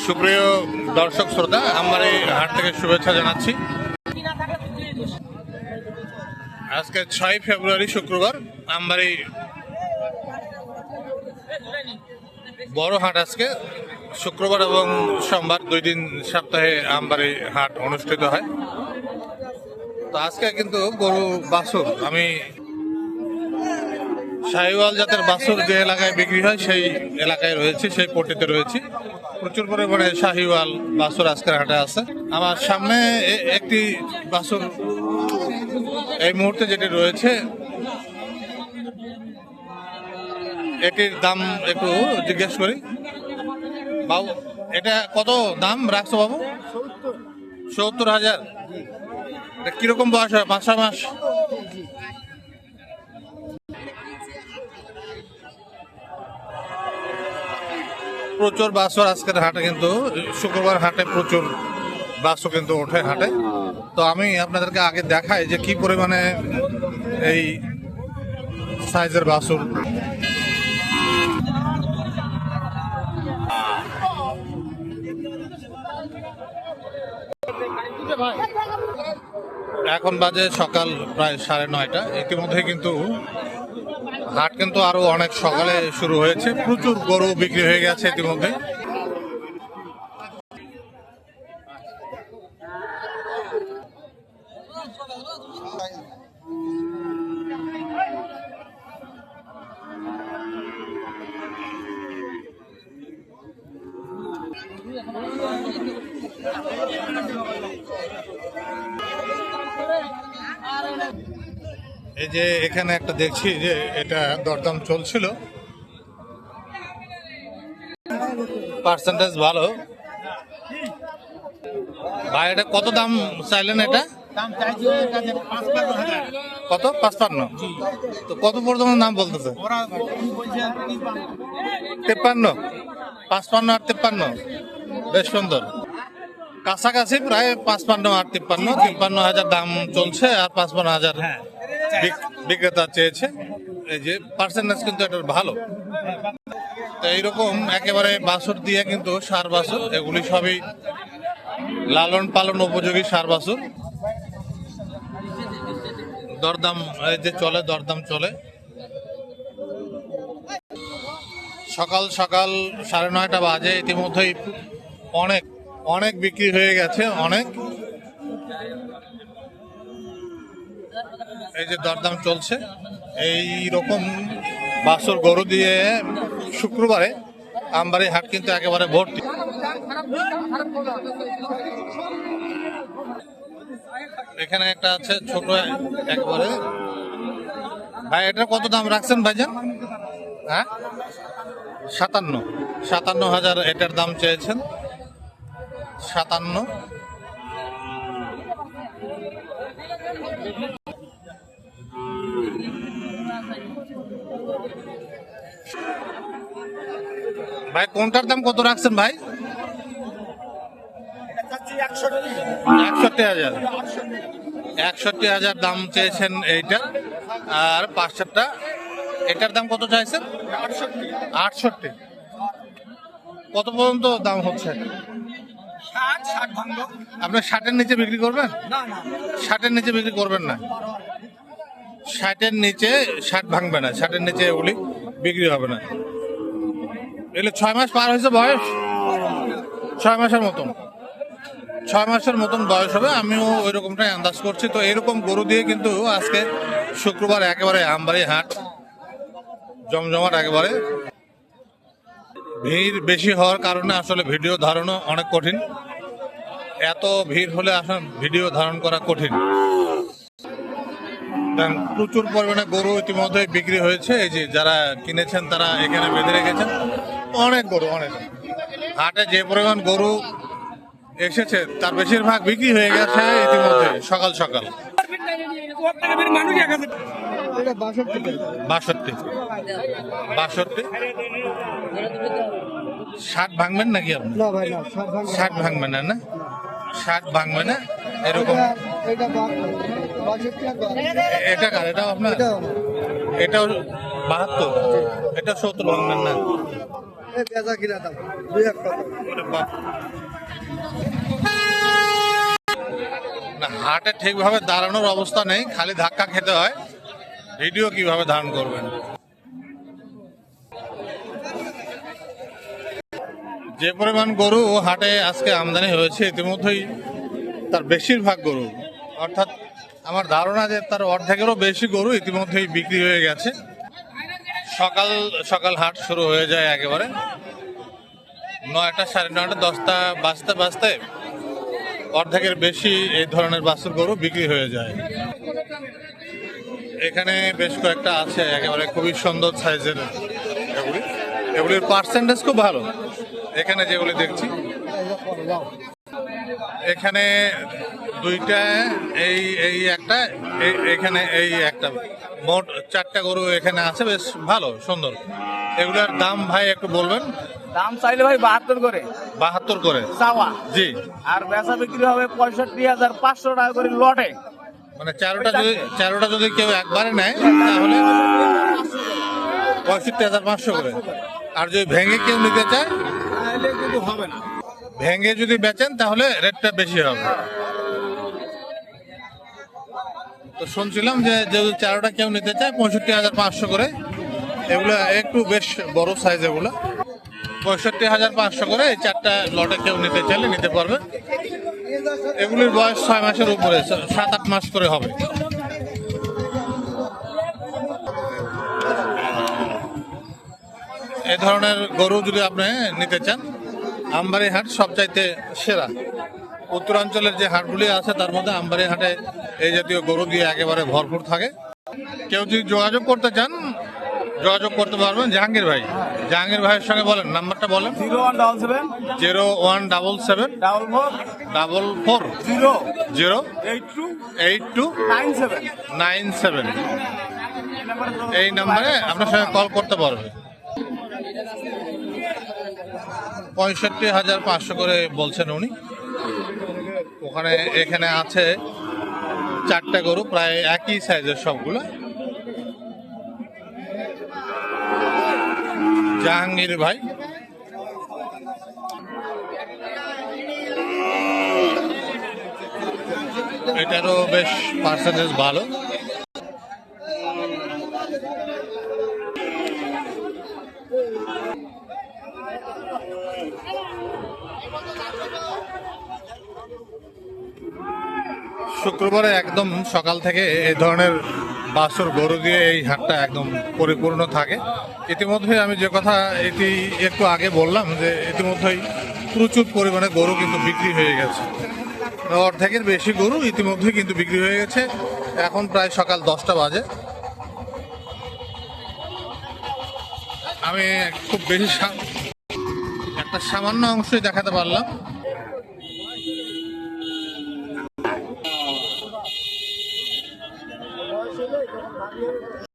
সুপ্রিয় দর্শক শ্রোতা, আমার এই হাট থেকে শুভেচ্ছা জানাচ্ছি। আজকে 6 ফেব্রুয়ারি শুক্রবার। আমার এই বড় হাট আজকে শুক্রবার এবং সোমবার 2 দিন সপ্তাহে আমবাড়ি হাট অনুষ্ঠিত হয়। তো আজকে কিন্তু গরু বাছুর, আমি শাহিওয়াল জাতের বাছুর যে এলাকায় বিক্রি হয় সেই এলাকায় রয়েছি, সেই পট্টিতে রয়েছি। প্রচুর পরিমাণে শাহিওয়াল বাছুর আজকের হাটে আছে। আমার সামনে একটি বাছুর এই মুহূর্তে যেটি রয়েছে, এটির দাম একটু জিজ্ঞেস করি। বাবু, এটা কত দাম রাখছো বাবু? 70,000। এটা কিরকম বয়স হয়? 5-6 মাস? প্রচুর বাছুর আজকের হাটে, কিন্তু শুক্রবার হাটে প্রচুর বাছুর কিন্তু ওঠে হাটে। তো আমি আপনাদেরকে আগে দেখাই যে কি পরিমাণে এই সাইজের বাছুর। এখন বাজে সকাল প্রায় 9:30। ইতিমধ্যে কিন্তু হাট কিন্তু আরো অনেক সকালে শুরু হয়েছে। প্রচুর গরু বিক্রি হয়ে গেছে ইতিমধ্যে। এই যে এখানে একটা দেখছি যে এটা দরদাম চলছিল, পার্সেন্টেজ ভালো। ভাই, এটা কত দাম চাইলেন? এটা কত? 55। তো কত পর্যন্ত দাম বলতেছে? 53। 55 আর 53 বেশ সুন্দর, কাছাকাছি প্রায় 55 আর 53। 53,000 দাম চলছে আর 55,000 বিক্রেতা চেয়েছে। এই যে পার্সেন্টেজ কিন্তু এটা ভালো। তো এইরকম একেবারে বাছুর দিয়ে কিন্তু সার বাছুর, এগুলি সবই লালন পালন উপযোগী সার বাছুর। দরদাম এই যে চলে, দরদাম চলে। সকাল সকাল 9:30 বাজে, ইতিমধ্যেই অনেক অনেক বিক্রি হয়ে গেছে, অনেক। এই যে দরদাম চলছে, এই রকম বাছুর গরু দিয়ে শুক্রবারে আমবাড়ি হাট কিন্তু একেবারে ভর্তি। এখানে একটা আছে ছোট একবারে। ভাই, এটা কত দাম রাখছেন ভাইজান? হ্যাঁ, 57,000 এটার দাম চেয়েছেন। 57। ভাই, কোনটার দাম কত রাখছেন ভাই? 61,000। 61,000 দাম চেয়েছেন এইটা। আর 5টা এটার দাম কত চাইছেন? 68। কত পর্যন্ত দাম হচ্ছে? 60 আপনি 60-এর নিচে বিক্রি করবেন? 60-এর নিচে বিক্রি করবেন না। 60-এর নিচে 60 ভাঙবে না, 60-এর নিচে এগুলি বিক্রি হবে না। এগুলো 6 মাস পার হয়েছে বয়স, 6 মাসের মতন, 6 মাসের মতন বয়স হবে। আমিও ওই রকমটাই আন্দাজ করছি। তো এরকম গরু দিয়ে কিন্তু আজকে শুক্রবার একেবারে আমবাড়ি হাট জমজমাট একেবারে। ভিড় বেশি হওয়ার কারণে আসলে ভিডিও ধারণও অনেক কঠিন। এত ভিড় হলে আসলে ভিডিও ধারণ করা কঠিন। প্রচুর পরিমাণে গরু ইতিমধ্যে বিক্রি হয়েছে। এই যে যারা কিনেছেন তারা এখানে বেঁধে রেখেছেন অনেক গরু। অনেক হাটে যে পরিমাণ গরু এসেছে তার বেশিরভাগ বিক্রি হয়ে গেছে ইতিমধ্যে সকাল সকাল। 62। 60 ভাঙবেন নাকি আপনি? 60 ভাঙবেন না? 60 ভাঙবে না এরকম। এটা কার? এটাও আপনার? এটাও 72, এটা 70 ভাঙবেন না। ওরে বাপ। না, হাটে ঠিকভাবে দাঁড়ানোর অবস্থা নেই, খালি ধাক্কা খেতে হয়। ভিডিও কিভাবে ধারণ করবেন? যে পরিমাণ গরু হাটে আজকে আমদানি হয়েছে, ইতিমধ্যেই তার বেশিরভাগ গরু, অর্থাৎ আমার ধারণা যে তার অর্ধেকেরও বেশি গরু ইতিমধ্যেই বিক্রি হয়ে গেছে। সকাল সকাল হাট শুরু হয়ে যায় একেবারে 9টা, 9:30, 10টা বাজতে বাজতে অর্ধেকের বেশি এই ধরনের বাছুর গরু বিক্রি হয়ে যায়। এখানে বেশ কয়েকটা আছে একেবারে খুবই সুন্দর সাইজের, এগুলির পার্সেন্টেজ খুব ভালো। এখানে যেগুলি দেখছি, এখানে দুইটা, এই একটা, এখানে এই একটা, মোট 4টা গরু এখানে আছে, বেশ ভালো সুন্দর। এগুলার দাম ভাই একটু বলবেন? দাম চাইলে ভাই 72 করে। 72 করে চাওয়া, জি। আর বেচা বিক্রি হবে 65,500 টাকা করে লটে। মানে চারোটা যদি কেউ একবারে নেয় তাহলে 65,500 করে। আর যদি ভেঙে কেউ নিতে চায় তাহলে কিন্তু হবে না। ভেঙে যদি বেচেন তাহলে রেটটা বেশি হবে। তো শুনছিলাম যে যদি চারোটা কেউ নিতে চায় 65,500 করে। এগুলো একটু বেশ বড় সাইজ, এগুলো 65,500 করে। এই 4টা লটে কেউ নিতে চাইলে নিতে পারবে। এগুলির বয়স 6 মাসের উপরে, 7-8 মাস করে হবে। এ ধরনের গরু যদি আপনি নিতে চান, আমবাড়ি হাট সবচাইতে সেরা। উত্তরাঞ্চলের যে হাটগুলি আছে তার মধ্যে আমবাড়ি হাটে এই জাতীয় গরু দিয়ে একেবারে ভরপুর থাকে। কেউ যদি যোগাযোগ করতে চান, যোগাযোগ করতে পারবেন জাহাঙ্গীর ভাই। জাহাঙ্গীর ভাইয়ের সঙ্গে বলেন, নাম্বারটা বলেন। 0177 0177 44 0 82 82 97। 97। এই নাম্বারে আপনার সঙ্গে কল করতে পারবে। 65,500 করে বলছেন উনি। ওখানে এখানে আছে 4টা গরু, প্রায় একই সাইজের সবগুলো। জাহাঙ্গীর ভাই। এটারও বেশ পার্সেন্টেজ ভালো। শুক্রবারে একদম সকাল থেকে এই ধরনের বাছুর গরু দিয়ে এই হাটটা একদম পরিপূর্ণ থাকে। ইতিমধ্যে আমি যে কথা একটু আগে বললাম যে ইতিমধ্যেই প্রচুর পরিমাণে গরু কিন্তু বিক্রি হয়ে গেছে। অর্ধেকের বেশি গরু ইতিমধ্যে কিন্তু বিক্রি হয়ে গেছে। এখন প্রায় সকাল 10টা বাজে। আমি খুব বেশি একটা সামান্য অংশই দেখাতে পারলাম।